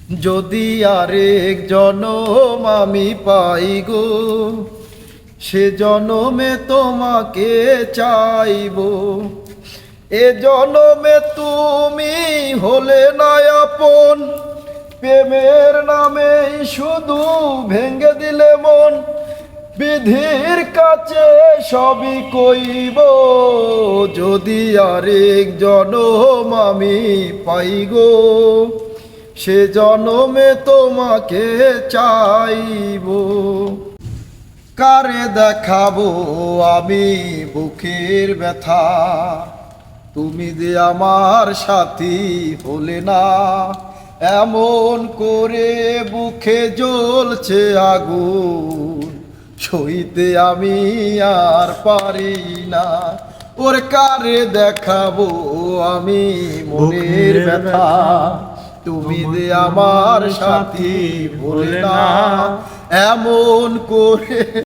যদি আরেক জনম আমি পাই গো, সে জনমে তোমাকে চাইব। এ জনমে তুমি হলে না আপন, প্রেমের নামে শুধু ভেঙে দিলে মন। বিধির কাছে সবই কইব, যদি আরেক জনম আমি পাই গো, সে জনমে তোমাকে চাইব। কারে দেখাবো আমি বুকের ব্যথা, তুমি যে আমার সাথী হলে না। এমন করে বুকে জ্বলছে আগুন, সইতে আমি আর পারি না। ওর কারে দেখাবো আমি মনের ব্যথা, তুমি যে আমার সাথী হলে না। এমন করে